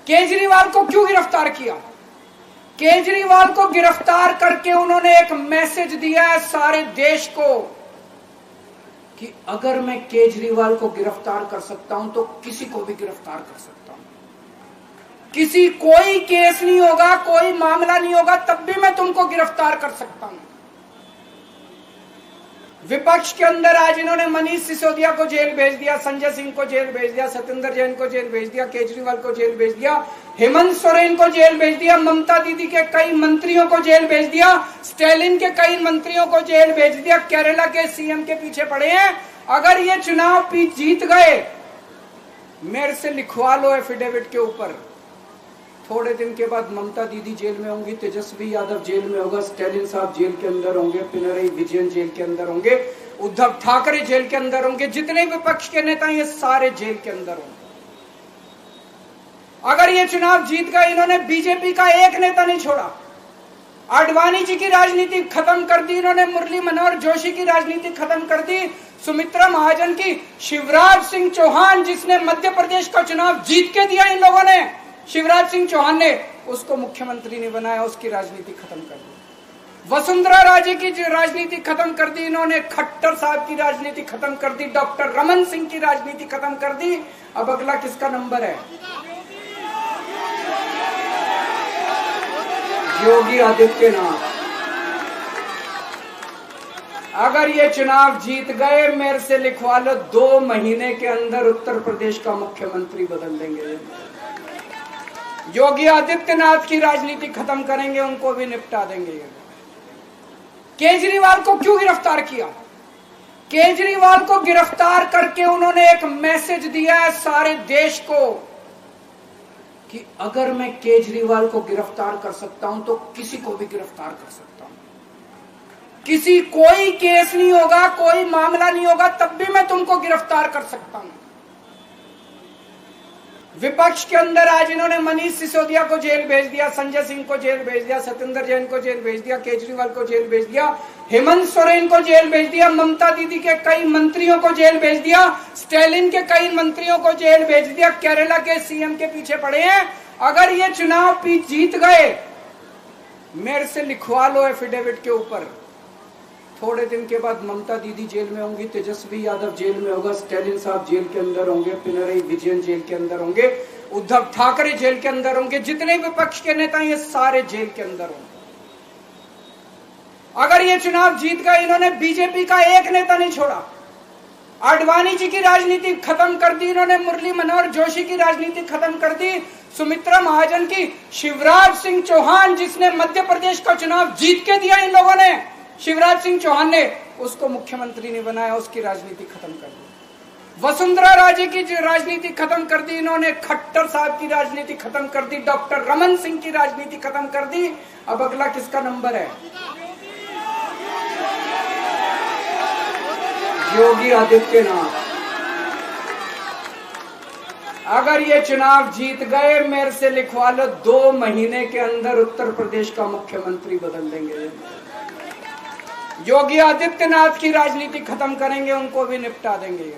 केजरीवाल को क्यों गिरफ्तार किया? केजरीवाल को गिरफ्तार करके उन्होंने एक मैसेज दिया है सारे देश को कि अगर मैं केजरीवाल को गिरफ्तार कर सकता हूं तो किसी को भी गिरफ्तार कर सकता हूं। कोई केस नहीं होगा, कोई मामला नहीं होगा, तब भी मैं तुमको गिरफ्तार कर सकता हूं। विपक्ष के अंदर आज इन्होंने मनीष सिसोदिया को जेल भेज दिया, संजय सिंह को जेल भेज दिया, सत्येंद्र जैन को जेल भेज दिया, केजरीवाल को जेल भेज दिया, हेमंत सोरेन को जेल भेज दिया, ममता दीदी के कई मंत्रियों को जेल भेज दिया, स्टालिन के कई मंत्रियों को जेल भेज दिया, केरला के सीएम के पीछे पड़े हैं। अगर ये चुनाव जीत गए, मेरे से लिखवा लो एफिडेविट के ऊपर, थोड़े दिन के बाद ममता दीदी जेल में होंगी, तेजस्वी यादव जेल में होगा, स्टालिन साहब जेल के अंदर होंगे, पिनरई विजयन जेल के अंदर होंगे, उद्धव ठाकरे जेल के अंदर होंगे, जितने विपक्ष के नेता ये सारे जेल के अंदर होंगे। अगर ये चुनाव जीत गए, इन्होंने बीजेपी का एक नेता नहीं छोड़ा। आडवाणी जी की राजनीति खत्म कर दी इन्होंने, मुरली मनोहर जोशी की राजनीति खत्म कर दी, सुमित्रा महाजन की, शिवराज सिंह चौहान जिसने मध्य प्रदेश का चुनाव जीत के दिया इन लोगों ने, शिवराज सिंह चौहान ने उसको मुख्यमंत्री नहीं बनाया, उसकी राजनीति खत्म कर दी। वसुंधरा राजे की राजनीति खत्म कर दी इन्होंने, खट्टर साहब की राजनीति खत्म कर दी, डॉक्टर रमन सिंह की राजनीति खत्म कर दी। अब अगला किसका नंबर है? योगी आदित्यनाथ। अगर ये चुनाव जीत गए, मेरे से लिखवा लो, 2 महीने के अंदर उत्तर प्रदेश का मुख्यमंत्री बदल देंगे। योगी आदित्यनाथ की राजनीति खत्म करेंगे, उनको भी निपटा देंगे। केजरीवाल को क्यों गिरफ्तार किया? केजरीवाल को गिरफ्तार करके उन्होंने एक मैसेज दिया है सारे देश को कि अगर मैं केजरीवाल को गिरफ्तार कर सकता हूं तो किसी को भी गिरफ्तार कर सकता हूं। कोई केस नहीं होगा, कोई मामला नहीं होगा, तब भी मैं तुमको गिरफ्तार कर सकता हूं। विपक्ष के अंदर आज इन्होंने मनीष सिसोदिया को जेल भेज दिया, संजय सिंह को जेल भेज दिया, सत्येंद्र जैन को जेल भेज दिया, केजरीवाल को जेल भेज दिया, हेमंत सोरेन को जेल भेज दिया, ममता दीदी के कई मंत्रियों को जेल भेज दिया, स्टालिन के कई मंत्रियों को जेल भेज दिया, केरला के सीएम के पीछे पड़े हैं। अगर ये चुनाव जीत गए, मेरे से लिखवा लो एफिडेविट के ऊपर, थोड़े दिन के बाद ममता दीदी जेल में होंगी, तेजस्वी यादव जेल में होगा, स्टालिन साहब जेल के अंदर होंगे, पिनरई विजयन जेल के अंदर होंगे, उद्धव ठाकरे जेल के अंदर होंगे, जितने विपक्ष के नेता ये सारे जेल के अंदर होंगे। अगर ये चुनाव जीत गए, इन्होंने बीजेपी का एक नेता नहीं छोड़ा। आडवाणी जी की राजनीति खत्म कर दी इन्होंने, मुरली मनोहर जोशी की राजनीति खत्म कर दी, सुमित्रा महाजन की, शिवराज सिंह चौहान जिसने मध्य प्रदेश का चुनाव जीत के दिया इन लोगों ने, शिवराज सिंह चौहान ने उसको मुख्यमंत्री नहीं बनाया, उसकी राजनीति खत्म कर दी। वसुंधरा राजे की राजनीति खत्म कर दी इन्होंने, खट्टर साहब की राजनीति खत्म कर दी, डॉक्टर रमन सिंह की राजनीति खत्म कर दी। अब अगला किसका नंबर है? योगी आदित्यनाथ। अगर ये चुनाव जीत गए, मेरे से लिखवा लो, 2 महीने के अंदर उत्तर प्रदेश का मुख्यमंत्री बदल देंगे। योगी आदित्यनाथ की राजनीति खत्म करेंगे, उनको भी निपटा देंगे।